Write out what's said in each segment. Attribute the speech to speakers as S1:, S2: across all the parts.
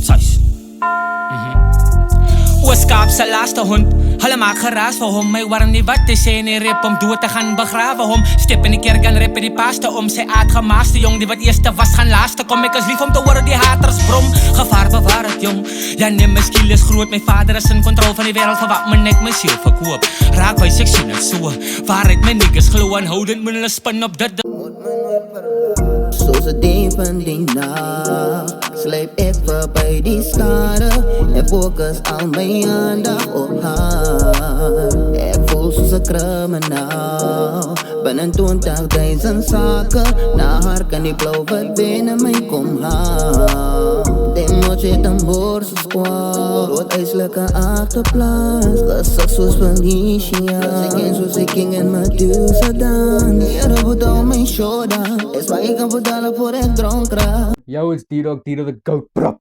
S1: Thuis. Ooskaap sa laaste hond. Hulle maak geraas vir hom. My warm nie wat te sê nie, rip om dood te gaan begrawe hom. Step in die kerk en rip die paaste om. Sy aardgemaaste jong, die wat eerste was gaan laaste kom. Ek is lief om te hoor die haters brom. Gevaar bewaar het jong. Ja nee, my skiel is groot. My vader is in kontrol van die wêreld vir wat my nek my siel verkoop. Raak by ek sien het so. Waarheid my niggas glo aanhoudend moet hulle spin op dit.
S2: Soos 'n diep in die nag sleep ek verby die skare en fokus al my aandag op haar. Ek voel soos 'n kriminaal binne 20.000 sake. Na haar kan die blauw wat binne my kom haal. Die noche tambor soos kwaad, rood ijselijke achterplaats. Gesig soos Felicia, soos ek king en Medusa dan. Here put on my shoulder, is waar ek kan verdalen voor ek dronk raak.
S3: Yo, it's D-Dog the GOAT, bro.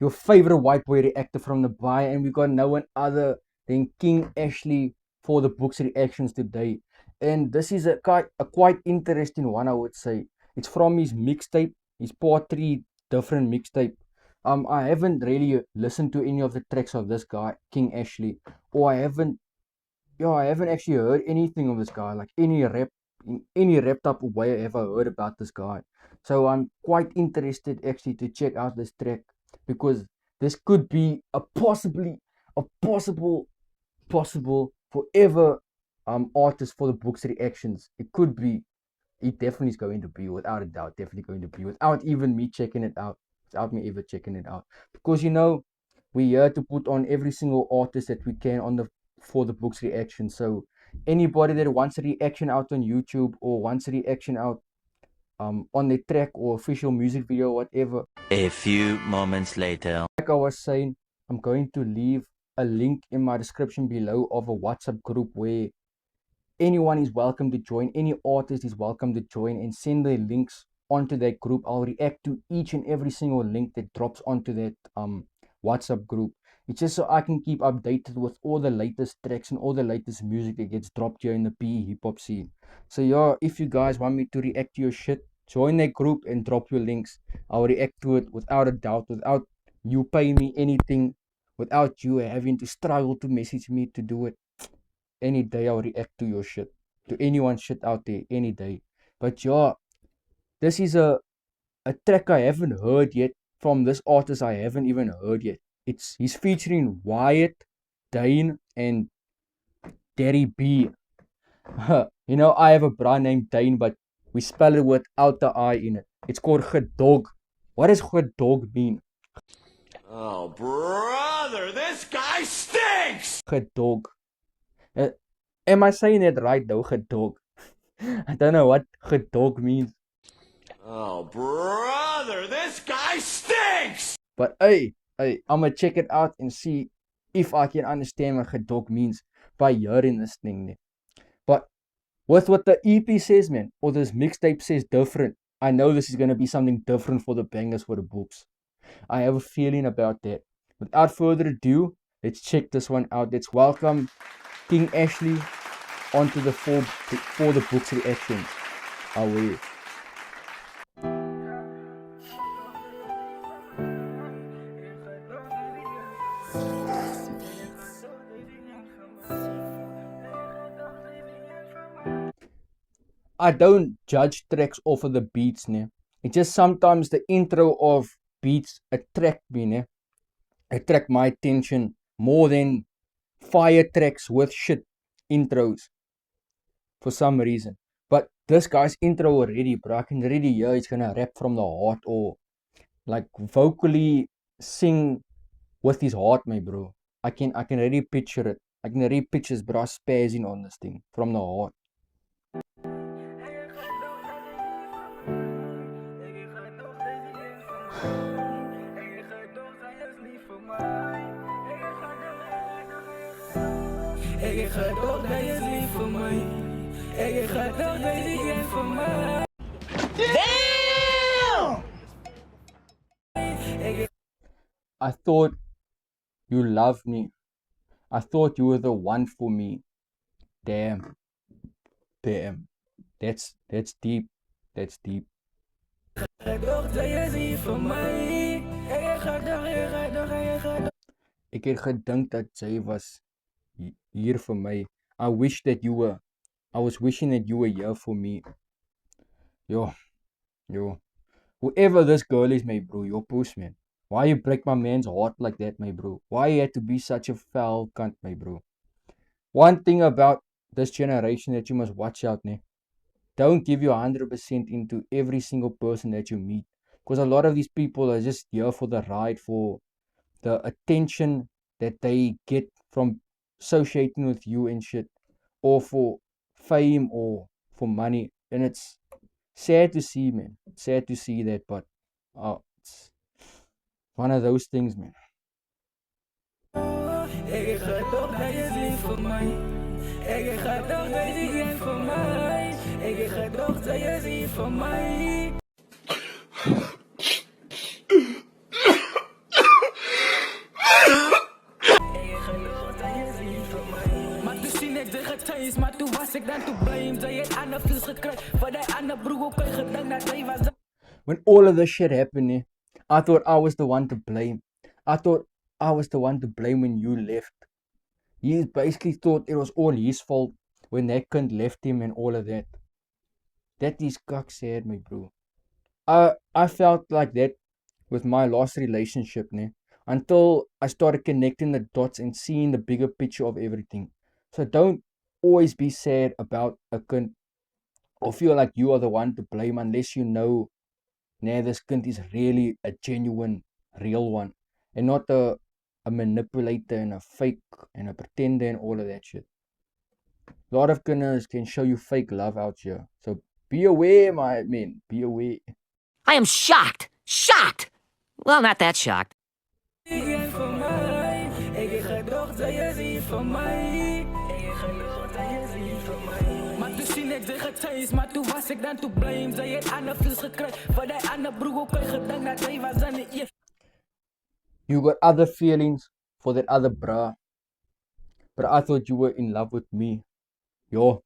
S3: Your favorite white boy reactor from the Bay, and we got no one other than King Ashley for the Books reactions today. And this is a quite interesting one, I would say. It's from his mixtape, his part 3 different mixtape. I haven't really listened to any of the tracks of this guy, King Ashley, or I haven't actually heard anything of this guy, like any rap type of way I ever heard about this guy. So I'm quite interested actually to check out this track, because this could be a possible forever artist for the Books reactions. It definitely is going to be, without a doubt, without even me checking it out, without me ever checking it out. Because we're here to put on every single artist that we can for the Books reaction. So anybody that wants a reaction out on YouTube or wants a reaction out on the track or official music video, whatever.
S4: A few moments later.
S3: Like I was saying, I'm going to leave a link in my description below of a WhatsApp group where anyone is welcome to join, any artist is welcome to join, and send their links onto that group. I'll react to each and every single link that drops onto that WhatsApp group. It's just so I can keep updated with all the latest tracks and all the latest music that gets dropped here in the PE hip-hop scene. So yeah, if you guys want me to react to your shit, join that group and drop your links. I'll react to it without a doubt, without you paying me anything, without you having to struggle to message me to do it. Any day I'll react to your shit, to anyone's shit out there, any day. But yeah, this is a track I haven't heard yet from this artist. I haven't even heard yet. He's featuring Wyatt, Dane, and Daddy B. I have a bra named Dane, but we spell it without the I in it. It's called Gedog. What does Gedog mean?
S5: Oh, brother, this guy stinks!
S3: Gedog. Am I saying it right though? Gedog. I don't know what Gedog means.
S5: Oh, brother, this guy stinks!
S3: But hey, I'ma check it out and see if I can understand what Gedog means by hearing this thing. But with what the EP says, man, or this mixtape says different, I know this is gonna be something different for the bangers for the Books. I have a feeling about that. Without further ado, let's check this one out. Let's welcome King Ashley onto the For the Books reactions. Away. I don't judge tracks off of the beats, ne. It's just sometimes the intro of beats attract me, ne. Attract my attention more than fire tracks with shit intros for some reason. But this guy's intro already, bro, I can already hear he's gonna rap from the heart or like vocally sing with his heart, my bro. I can already picture it. I can already picture his bro spazzing on this thing from the heart.
S1: Ik gedog dat je is lief voor mij. Ik gedog dat je bent voor mij.
S3: I thought you loved me. I thought you were the one for me. Damn. That's deep. That's deep.
S1: Gedog dat je is lief voor mij. Ik
S3: Ek het gedink dat jy was hier vir my. I was wishing that you were here for me. Yo. Whoever this girl is, my bro, your post, man. Why you break my man's heart like that, my bro? Why you had to be such a foul cunt, my bro? One thing about this generation that you must watch out, ne? Don't give your 100% into every single person that you meet. Because a lot of these people are just here for the ride, for the attention that they get from associating with you and shit. Or for fame or for money. And it's sad to see, man. Sad to see that, but it's one of those things, man. When all of this shit happened, I thought I was the one to blame. I thought I was the one to blame when you left. He basically thought it was all his fault when that cunt left him and all of that. That is cock sad, my bro. I felt like that with my last relationship, until I started connecting the dots and seeing the bigger picture of everything. So don't always be sad about a cunt or feel like you are the one to blame unless you know, this cunt is really a genuine, real one and not a manipulator and a fake and a pretender and all of that shit. A lot of gunners can show you fake love out here. So be aware, my man. Be aware.
S6: I am shocked. Shocked! Well, not that shocked.
S3: You got other feelings for that other bruh. But I thought you were in love with me. Yo.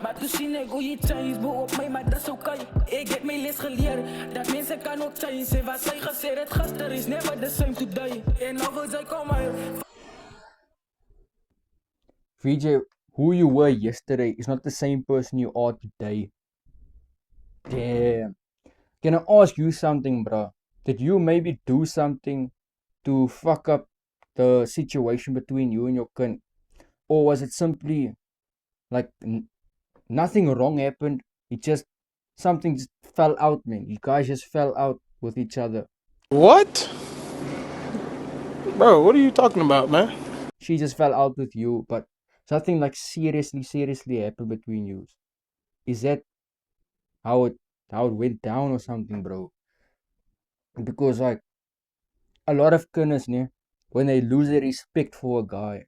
S7: Maar toen zie ik hoe je change, boe op mij, maar dat is oké. Ik heb mijn les geleerd, dat mensen kan ook change. En wat zij gezegd, het gaster is never the same today. En over zij komen.
S3: VJ, who you were yesterday is not the same person you are today. Damn. Can I ask you something, bro? Did you maybe do something to fuck up the situation between you and your cunt? Or was it simply like nothing wrong happened? It just something just fell out, man. You guys just fell out with each other.
S8: What? Bro, what are you talking about, man?
S3: She just fell out with you, but something like seriously happened between you. Is that how it went down or something, bro? Because like a lot of gunners, when they lose their respect for a guy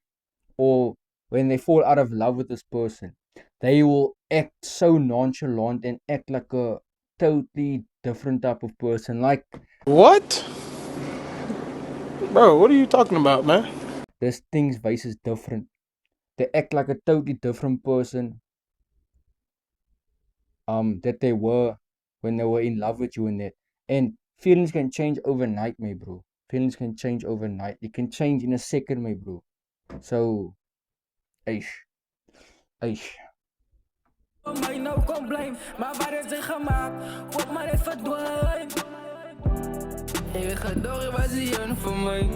S3: or when they fall out of love with this person, they will act so nonchalant and act like a totally different type of person. Like,
S8: what? Bro, what are you talking about, man?
S3: this thing's vice is different. They act like a totally different person that they were when they were in love with you and that. And feelings can change overnight, my bro. Feelings can change overnight. It can change in a second, my bro. So, eish.
S7: Mij nou kon blame, maar waar is het gemaakt? Op maar het verdwijnt. Ik ga door, was hier voor mij.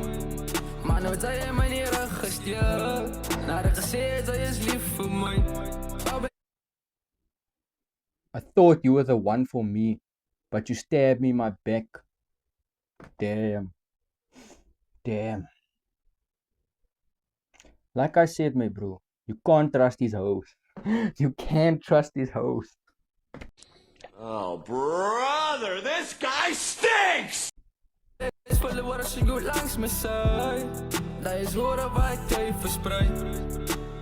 S7: Maar nooit zei je mij niet gestuurd. Naar de gezicht, zij is lief voor mij.
S3: I thought you were the one for me, but you stabbed me in my back. Damn. Like I said, my bro, you can't trust these hoes. You can't trust these hoes.
S5: Oh, brother, this guy stinks!
S7: Is vullen waar als je goed langs me zei. Dat is horen waar ik tegen verspreid.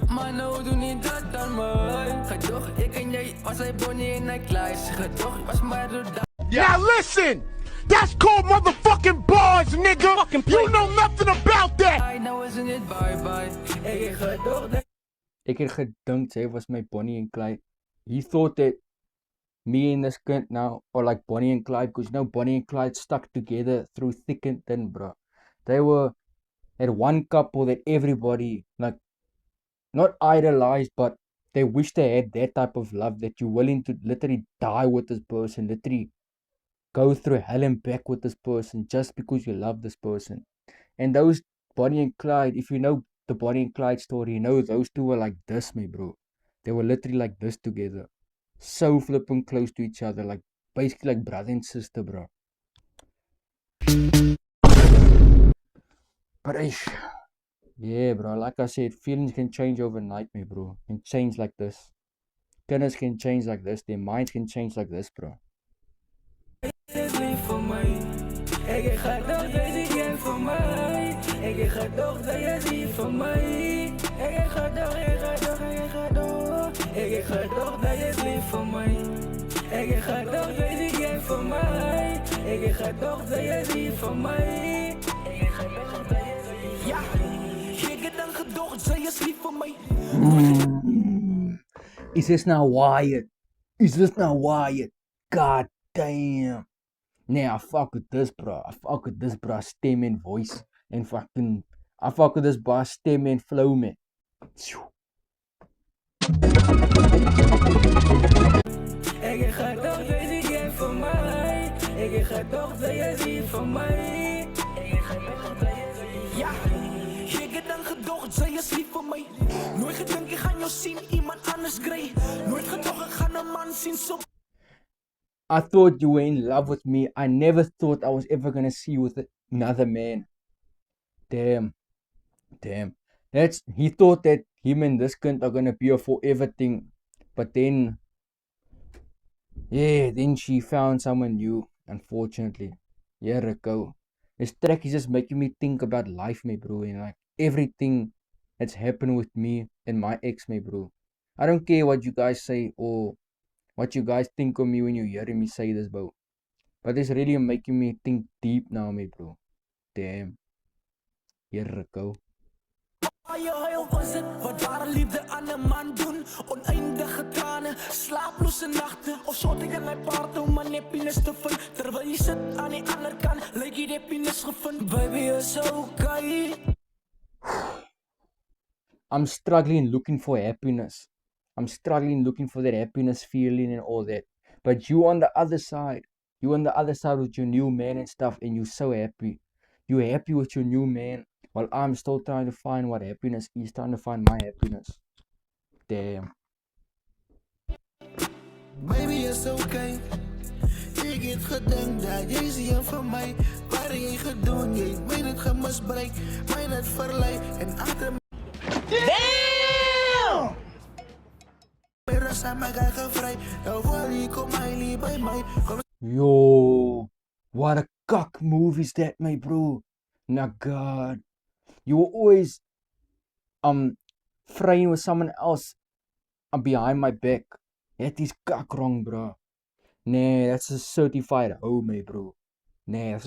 S7: Maar nou doe niet dat aan mij. Ga toch, ik en jij was hij Bonnie en hij Clyde. Ga toch, was maar door dat.
S9: Now listen! That's called motherfucking bars, nigga! You know nothing about that!
S7: Nou is het bye bye. Ik ga toch.
S3: Ek het gedink sy was my Bonnie and Clyde. He thought that me and this kid now are like Bonnie and Clyde, because you know Bonnie and Clyde stuck together through thick and thin, bro. They were that one couple that everybody like not idolized, but they wish they had that type of love, that you're willing to literally die with this person, literally go through hell and back with this person just because you love this person. And those Bonnie and Clyde, if you know the Bonnie and Clyde story, you know those two were like this, my bro. They were literally like this together. So flipping close to each other, like basically like brother and sister, bro. But yeah, bro, like I said, feelings can change overnight, my bro. Can change like this. Kinders can change like this. Their minds can change like this, bro.
S7: is lief voor mij. Ik ga toch, deze jij voor mij. Ik ga toch, zij is lief voor mij. Ik ga toch, ik ga toch, ik ga toch. Ik ga toch, zij is lief voor mij. Ik ga toch, deze jij voor mij. Ik ga toch, zij is lief voor mij. Ik ga toch, zij is lief. Ja, ik heb dan gedacht, zij is lief voor mij.
S3: Is this now Wyatt? Is this now Wyatt? God damn. Nah, I fuck with this, bro. I fuck with this, bro. Stem and voice. And fucking... I fuck with this, bro. Stem and flow, man.
S7: Ik ga toch, deze jij voor mij. Ik ga toch, zij is lief voor mij. Ik ga toch, zij is lief. Ja, ik heb dan gedacht, zij is lief voor mij. Nooit gedacht, ik ga jou zien, iemand anders grey. Nooit gedacht, ik ga een man zien zo.
S3: I thought you were in love with me. I never thought I was ever gonna see you with another man. Damn. Damn. He thought that him and this kid are gonna be a forever thing. But then... yeah, then she found someone new, unfortunately. Yeah, Rico. This track is just making me think about life, my bro. And like everything that's happened with me and my ex, my bro. I don't care what you guys say or what you guys think of me when you hearing me say this, bro. But it's really making me think deep now, my bro. Damn. Here we go.
S7: Je huil was het, wat ware liefde aan een man doen. Oneindige tranen, slaaploze nachten. Of zat ik in mijn paard om mijn happiness te vinden. Terwijl je zit aan die andere kant, lijkt je happiness gevonden. Baby, is okay.
S3: I'm struggling looking for happiness. I'm struggling looking for that happiness feeling and all that. But you on the other side. You on the other side with your new man and stuff, and you're so happy. You're happy with your new man. While I'm still trying to find what happiness is, trying to find my happiness. Damn.
S9: Baby, is okay. Ik heb gedacht dat jij zie van mij. Waar je gedaan, jij weet het gemisbruik. Mij het verleid en achter. Damn!
S3: Yo, what a cock move is that, my bro? Nah, God. You were always fraying with someone else behind my back. That is cock wrong, bro. Nah, that's a certified hoe, my bro. Nah,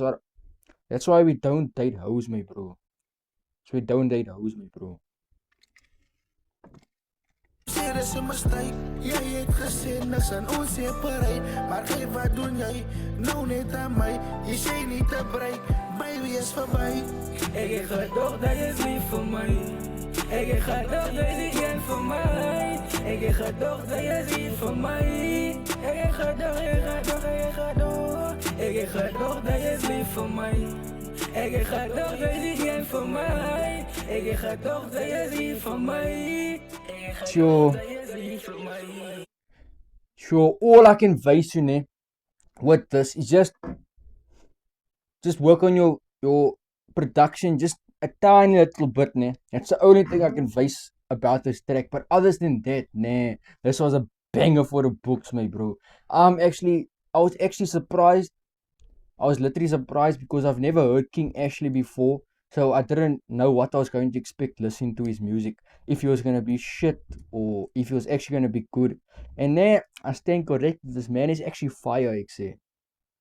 S3: that's why we don't date hoes, my bro. So we don't date hoes, my bro.
S9: Dit is een mistake. Jij hebt gezien, niks aan ons separate. Maar geef wat doen jij, nou niet aan mij. Je zei niet te break, baby is voorbij.
S7: Ik ga toch, dat is lief voor mij. Ik ga toch, dat is jij voor mij. Ik ga toch, dat is lief voor mij. Ik ga toch, ik ga toch, ik ga toch. Ik ga toch, dat is lief voor mij. Ik ga toch, dat is jij voor mij. Ik ga toch, dat is lief voor mij.
S3: Sure, all I can advise you, with this is just work on your production just a tiny little bit, That's the only thing I can advise about this track. But other than that, this was a banger for the books, my bro. I was actually surprised. I was literally surprised because I've never heard King Ashley before. So I didn't know what I was going to expect listening to his music. If he was going to be shit or if he was actually going to be good. And then I stand corrected. This man is actually fire, I say.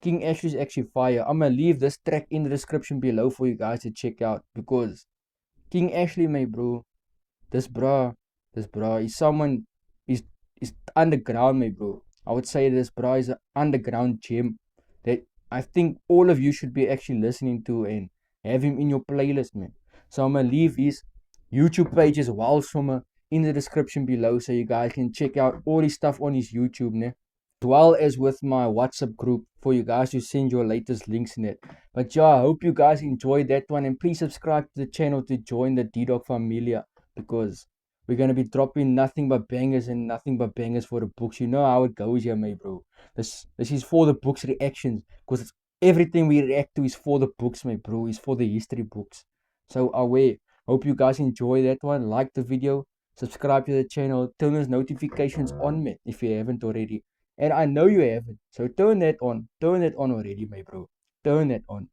S3: King Ashley is actually fire. I'm going to leave this track in the description below for you guys to check out. Because King Ashley, my bro. This This bro is someone is underground, my bro. I would say this bro is an underground gem that I think all of you should be actually listening to and have him in your playlist, man. So I'm gonna leave his YouTube page as well somewhere in the description below so you guys can check out all his stuff on his YouTube, ne? As well as with my WhatsApp group for you guys to send your latest links in it. But yeah, I hope you guys enjoyed that one, and please subscribe to the channel to join the D-Dog Familia, because we're gonna be dropping nothing but bangers and nothing but bangers for the books. You know how it goes here, my bro. This is for the books reactions, because everything we react to is for the books, my bro. Is for the history books. So away. Hope you guys enjoy that one. Like the video, subscribe to the channel, turn those notifications on, man, if you haven't already. And I know you haven't. So turn that on. Turn that on already, my bro. Turn that on.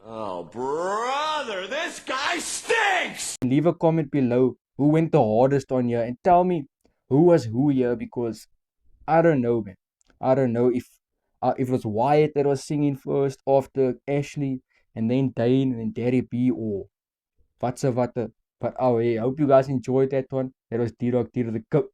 S5: Oh, brother, this guy stinks!
S3: Leave a comment below who went the hardest on here and tell me who was who here, because I don't know, man. I don't know if it was Wyatt that was singing first after Ashley, and then Dane and then Daddy B, or watse. But oh hey, I hope you guys enjoyed that one. That was D-Dog the Goat.